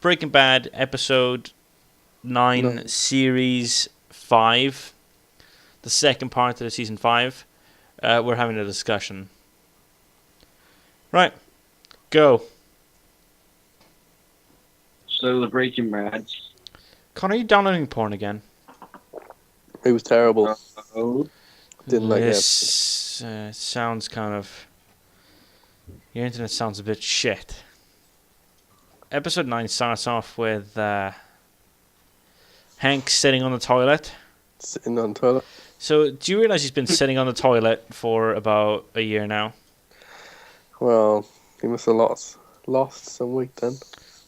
Breaking Bad episode 9, No. series 5, the second part of the season 5. We're having a discussion. Right, go. So the Breaking Bad. Connor, are you downloading porn again? It was terrible. Oh, Didn't like it. This sounds kind of... Your internet sounds a bit shit. Episode 9 starts off with Hank sitting on the toilet. Sitting on the toilet. So, do you realise he's been sitting on the toilet for about a year now? Well, he must have lost some weight then.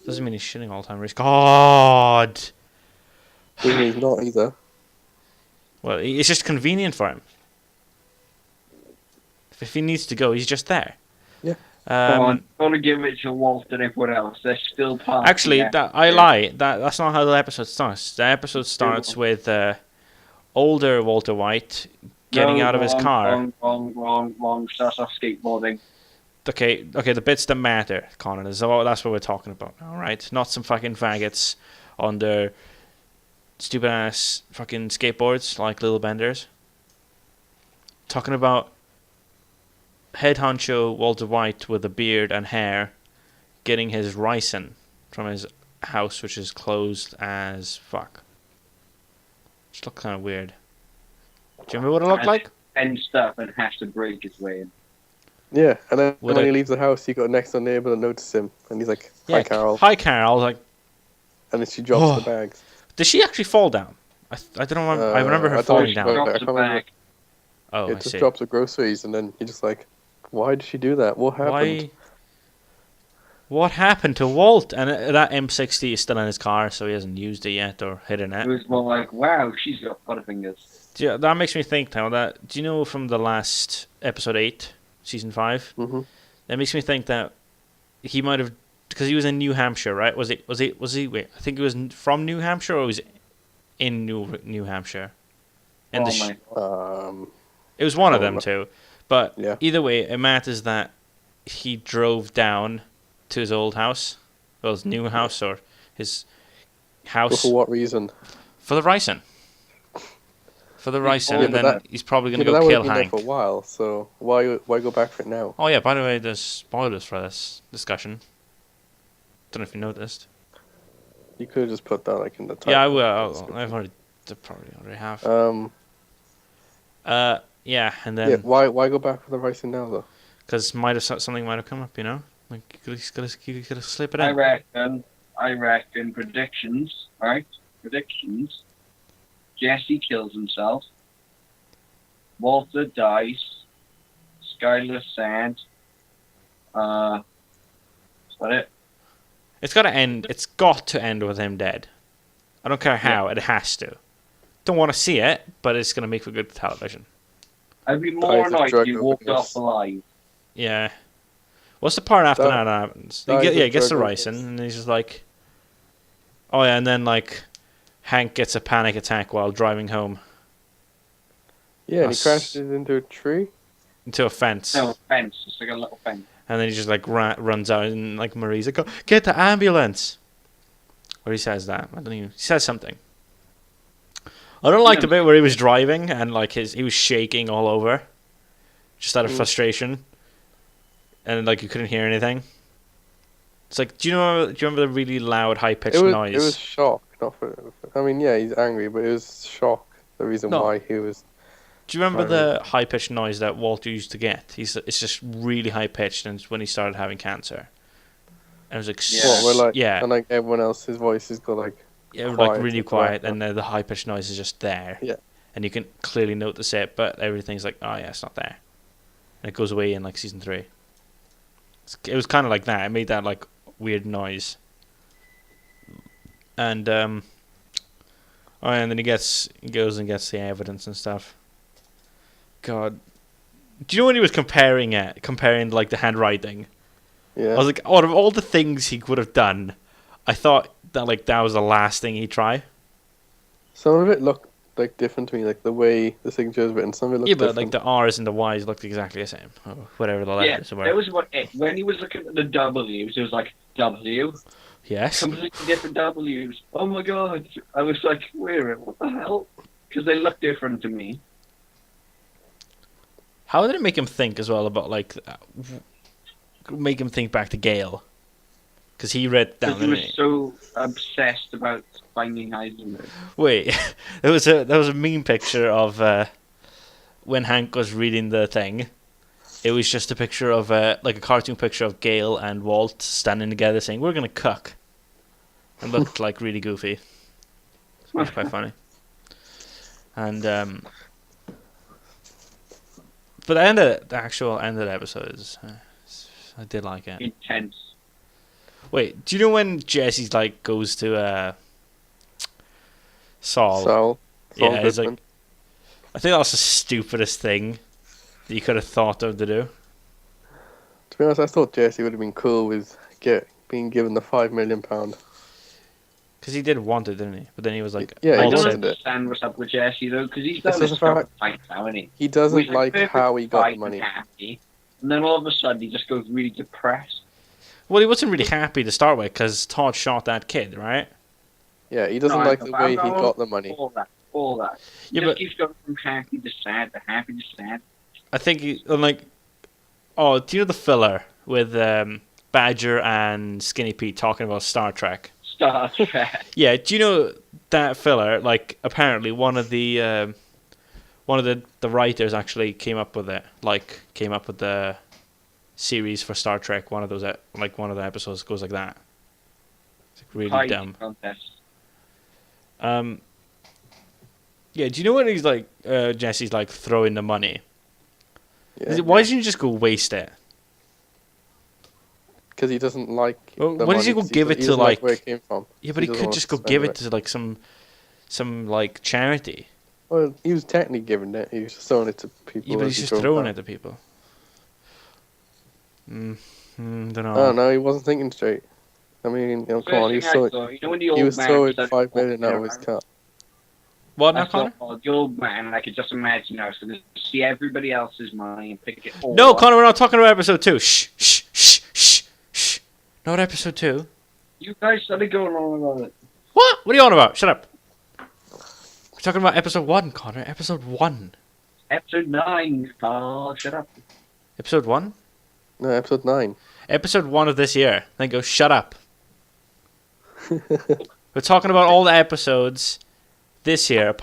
Doesn't mean he's shitting all the time. God! Doesn't mean he's not either. Well, it's just convenient for him. If he needs to go, he's just there. Yeah. come on. Gotta give it to Walt and everyone else. They're still part Actually, of the I lie. That's not how the episode starts. The episode starts with older Walter White getting out of his car. Wrong. Starts off skateboarding. Okay, the bits that matter, Connor. That's what we're talking about. All right, not some fucking faggots on their stupid ass fucking skateboards like little benders. Talking about head honcho Walter White with a beard and hair getting his ricin from his house, which is closed as fuck. Just looked kind of weird. Do you remember what it looked like? And stuff and has to break his way in. Yeah, and then Would when I- he leaves the house, you got a next door neighbour that notices him, and he's like, "Hi, Carol," Hi, Carol. Like, and then she drops Oh. the bags. did she actually fall down? I don't remember. I remember her I thought falling she down. fell. Drops I the can't remember. bag. Oh, I It just see. drops the groceries, and then you're just like, "Why did she do that? What happened?" Why? What happened to Walt? And that M60 is still in his car, so he hasn't used it yet or hidden It it. was more like, wow, she's got butterfingers. Yeah, that makes me think now that... Do you know from the last episode 8, season 5? Mm-hmm. That makes me think that he might have... Because he was in New Hampshire, right? Was he... Wait, I think he was from New Hampshire or was he in New Hampshire? In the It was one of them two. But Yeah. either way, it matters that he drove down to his old house. Well, his new house or his But house for what reason? for the ricin. For the ricin, Yeah, and but then that- he's probably going Yeah, to but go that kill would have been Hank. there for a while, so why go back for it now? Oh yeah, by the way, there's spoilers for this discussion. Don't know if you noticed. You could have just put that like in the title. Yeah, I will. I've already... probably already have. Yeah, and Yeah, then... why go back for the ricin now though? Because something might have come up, you know? Like, you gotta slip it I in. reckon predictions, right? Predictions. Jesse kills himself. Walter dies. Skylar Sand. Is that it? It's got to end with him dead. I don't care how, it has to. Don't want to see it, but it's going to make for good television. I'd be Dies more of annoyed drug if he walked overdose. off alive. Yeah. What's the part after That- that happens? that is He a gets the drug ricin, overdose. and he's just like... Oh yeah, and then like... Hank gets a panic attack while driving home Yeah, and he Us- crashes into a tree. into a fence. No, fence. It's like a little fence. And then he just like runs out, and like Marie's like, "Oh, get the ambulance!" Or he says that. I don't even... He says something. I don't like the bit where he was driving and like he was shaking all over, just out of frustration, and like you couldn't hear anything. It's like, do you remember the really loud, high pitched noise? It was shock, not for. I mean, yeah, he's angry, but it was shock. The reason No. why he was. Do you remember Sorry. the high pitched noise that Walter used to get? It's just really high pitched, and it's when he started having cancer. And it was like, Yeah. What, where, like, yeah, and like everyone else, his voice has got like. yeah, like quiet really in the quiet, background. and the high pitched noise is just there. Yeah. And you can clearly notice it, but everything's like, oh yeah, it's not there. And it goes away in like season 3. It was kind of like that. It made that like weird noise. And oh, and then he goes and gets the evidence and stuff. God, do you know when he was comparing like the handwriting? Yeah. I was like, out of all the things he could have done, I thought that like that was the last thing he'd try. Some of it looked like different to me, like the way the signature is written. Some of it looked Yeah, but different. like the R's and the Y's looked exactly the same. Or whatever the Yeah, letters were. that was what it. When he was looking at the W's, it was like W. Yes. completely different W's. Oh my god! I was like, where? What the hell? Because they look different to me. How did it make him think as well about like make him think back to Gale? Because he read down. Because he was so obsessed about finding Heisenberg. Wait, there was a meme picture of when Hank was reading the thing. It was just a picture of like a cartoon picture of Gale and Walt standing together saying, "We're gonna cuck," and looked like really goofy. It was quite funny. And but the actual end of the episode is, I did like it. Intense. Wait, do you know when Jesse's like goes to Saul? Saul Yeah, it's Goodman. like, I think that's the stupidest thing that you could have thought of to do. To be honest, I thought Jessie would have been cool with being given the £5 million. Because he did want it, didn't he? But then he was like, Yeah, I he don't wanted also, it. understand what's up with Jesse though, because he's It's done just this a stuff fact- fights now, isn't he? He doesn't He's like perfect how he got the fight and money. happy, and then all of a sudden he just goes really depressed. well, he wasn't really happy to start with because Todd shot that kid, right? Yeah, he doesn't No, like I- the I- way he I- got the money. All that. He Yeah, just but keeps going from happy to sad to happy to sad. I think I'm like, oh, do you know the filler with Badger and Skinny Pete talking about Star Trek? Star Trek. Yeah, do you know that filler? Like, apparently one of the writers actually came up with it. Like, came up with the series for Star Trek. One of those, like one of the episodes goes like that. It's like really Hiding dumb. contest. Yeah, do you know when he's like, Jesse's like throwing the money? Yeah, Why didn't you just go waste it? because he doesn't like. Well, the why does he money, go 'cause give it he to doesn't like? where it came from? Yeah, but he doesn't could want just to go give spend it to like some like charity. Well, he was technically giving it. He was just throwing it to people. Yeah, but as he's he just drove throwing down. it to people. Don't know. Oh no, he wasn't thinking straight. I mean, come on, he was throwing. You know when the He old was man throwing started $5 walking million out of his around? car. What now, I Connor? thought, the old man, I could just imagine now, so to see everybody else's money and pick it all No, up. Connor, we're not talking about episode 2. Shh, shh, shh, shh, shh. Not episode 2. You guys started going on about it. What? What are you on about? Shut up. We're talking about episode 1, Connor. Episode 1. Episode 9. Oh, shut up. Episode 1? No, episode 9. Episode 1 of this year. Then go, shut up. We're talking about all the episodes this year.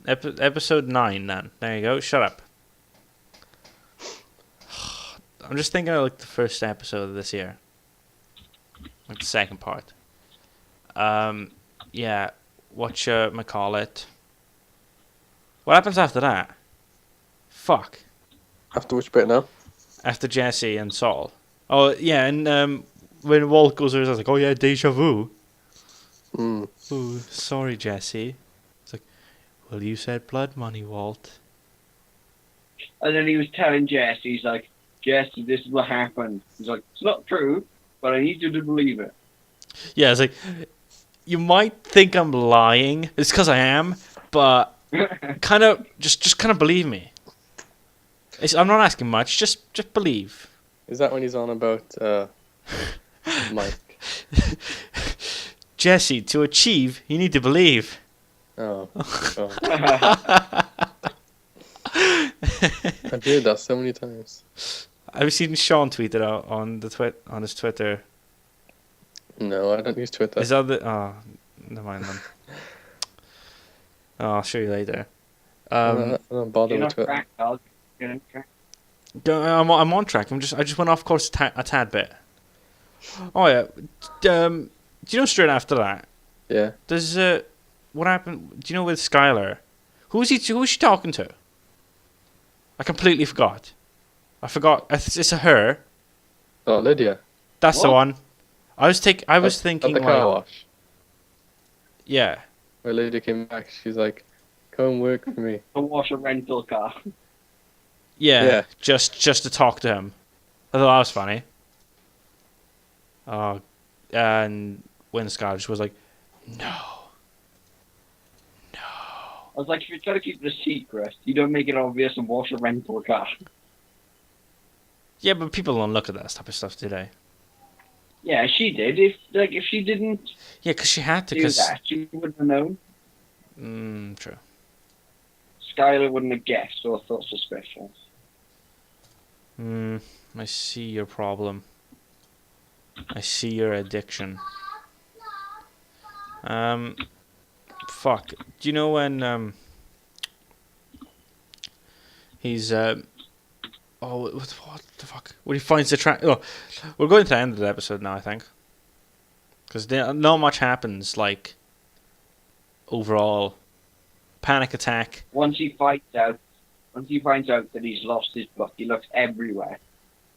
Episode 9 then. There you go. Shut up. I'm just thinking of like the first episode of this year. Like the second part. Yeah. Whatchamacallit. What happens after that? Fuck. After which bit now? After Jesse and Saul. Oh, yeah, and when Walt goes over, I was like, oh yeah, deja vu. Mm. Ooh, sorry, Jesse. It's like, well, you said blood money, Walt. And then he was telling Jesse, he's like, Jesse, this is what happened. He's like, it's not true, but I need you to believe it. Yeah, it's like, you might think I'm lying. It's because I am, but kind of, just kind of believe me. I'm not asking much. Just believe. Is that when he's on about Mike? Jesse, to achieve, you need to believe. Oh. I've heard that so many times. I've seen Sean tweet it out on his Twitter. No, I don't use Twitter. Is that the? Oh, never mind then. Oh, I'll show you later. I don't bother You're with not Twitter. cracked, dog. You're not cracked. I'm on track. I just went off course a tad bit. Oh yeah. Do you know straight after that? Yeah. There's what happened? Do you know with Skylar? Who's she talking to? I completely forgot. I forgot. It's a her. Oh, Lydia. That's the What? one. I was thinking At like, the car wash. yeah. Where Lydia came back, she's like, "Come work for me." To wash a rental car. Yeah, Yeah. just to talk to him. I thought that was funny. And when Skylar just was like, no. I was like, if you're trying to keep it a secret, you don't make it obvious and wash a rental car. Yeah, but people don't look at that type of stuff, do they? Yeah, she did. If she didn't Yeah, because she had to. do Because that, she wouldn't have known. true. Skylar wouldn't have guessed or thought suspicious. I see your problem. I see your addiction. Fuck. Do you know when he's oh, what the fuck? When he finds the track. Oh, we're going to the end of the episode now, I think, because not much happens. Like overall, panic attack. Once he finds out that he's lost his book, he looks everywhere.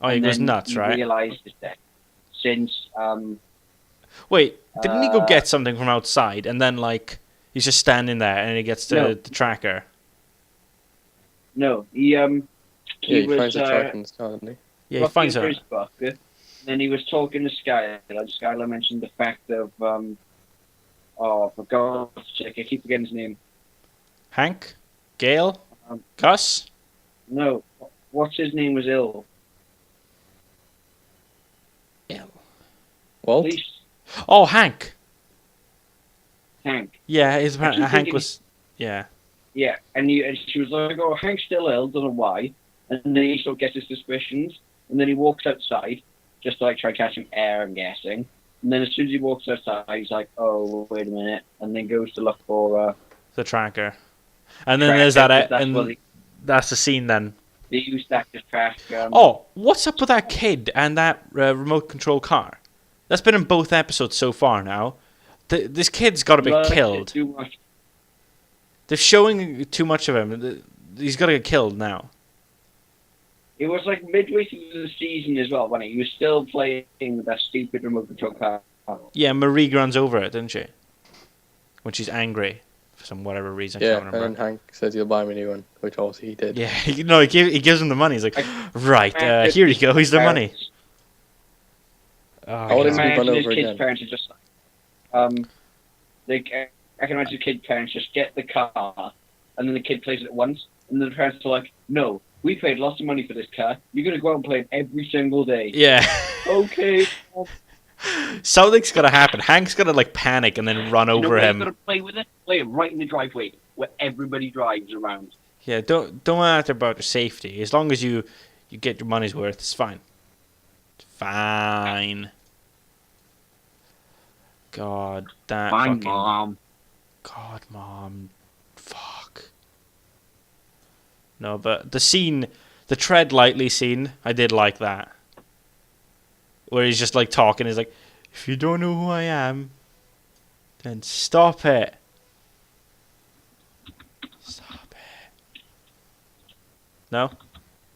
Oh, he goes nuts, he right? realizes that since Wait, didn't he go get something from outside and then like he's just standing there and he gets the tracker? No, he He was finds the track in the sky, doesn't he? Yeah, he finds looking it. for his book. Then he was talking to Skylar. Skylar mentioned the fact of oh, for God's sake, I keep forgetting his name. Hank? Gail? Cuss? No, what's his name was ill. Ill. Walt? Police Oh, Hank. Hank. Yeah, keep Hank thinking- was. Yeah. Yeah, and she was like, "Oh, Hank's still ill. Don't know why." And then he sort of gets his suspicions, and then he walks outside, just to, like try catching air. I'm guessing. And then as soon as he walks outside, he's like, "Oh, wait a minute," and then goes to look for The tracker. And then tracker, there's that. 'cause that's And what that's the scene then. they used that to track. Oh, what's up with that kid and that remote control car? That's been in both episodes so far now. This kid's got to be killed. Too much. They're showing too much of him. He's got to get killed now. It was like midway through the season as well, when he was still playing with that stupid remote control car. Yeah, Marie runs over it, didn't she? When she's angry for some whatever reason. I Yeah, can't and remember. then Hank says he'll buy me a new one, which obviously he did. Yeah, he gives him the money. He's like, right, here you go. Here's the money. Oh, I want I it to can be run imagine his over kid's again. parents are just like, I can imagine the kid's parents just get the car, and then the kid plays it once, and then the parents are like, "No, we paid lots of money for this car. You're gonna go out and play it every single day." Yeah. Okay. Something's got to happen. Hank's got to like panic and then run over him. Gonna play with it. Play it right in the driveway where everybody drives around. Yeah, don't matter about the safety. As long as you get your money's worth, it's fine. It's fine. God, that Fine, fucking... Mom. God, Mom. Fuck. No, but the scene, the tread lightly scene, I did like that. Where he's just like talking, he's like, if you don't know who I am, then stop it. Stop it. No?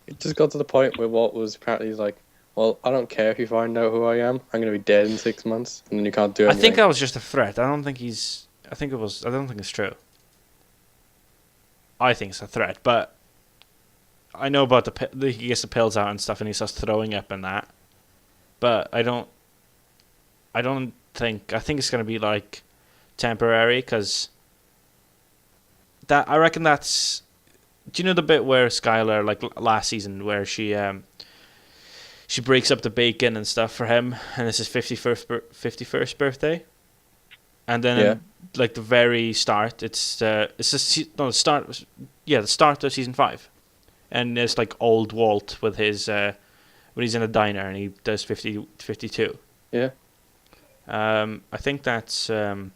It just got to the point where Walt was apparently like, well, I don't care if you find out who I am. I'm going to be dead in 6 months, and then you can't do I anything. think that was just a threat. I don't think it's true. I think it's a threat, but I know about he gets the pills out and stuff and he starts throwing up and that. But I think it's going to be like temporary because I reckon that's, do you know the bit where Skylar, like last season, where she breaks up the bacon and stuff for him, and it's his 51st birthday, and then like the very start, the start of season 5, and it's like old Walt with his when he's in a diner and he does 52. Yeah. I think that's they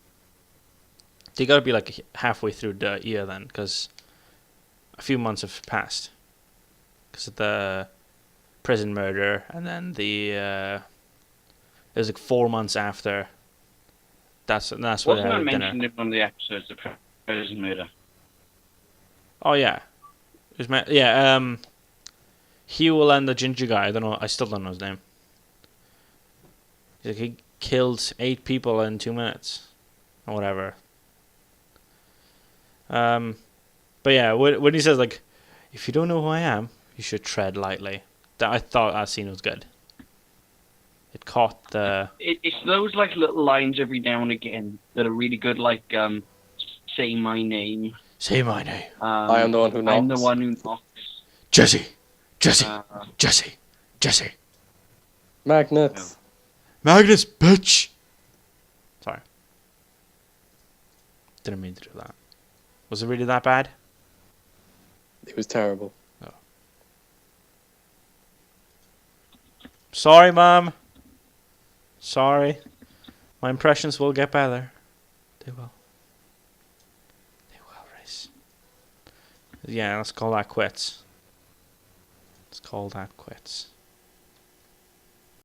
got to be like halfway through the year then, because a few months have passed because of the prison murder, and then it was like 4 months after. That's what Wasn't they that had at dinner. mentioned in one of the episodes of prison murder? Oh yeah, it was Hugh and the ginger guy. I still don't know his name. He killed 8 people in 2 minutes, or whatever. But yeah, when he says like, if you don't know who I am, you should tread lightly. I thought that scene was good. It caught the... It's those like little lines every now and again that are really good, like "Say my name." Say my name. I am the one who knocks. I'm the one who knocks. Jesse. Uh, Jesse. Magnets. Magnus, bitch! Sorry. Didn't mean to do that. Was it really that bad? It was terrible. Sorry, Mom. Sorry. My impressions will get better. They will. They will, Reese. Yeah, let's call that quits. Let's call that quits.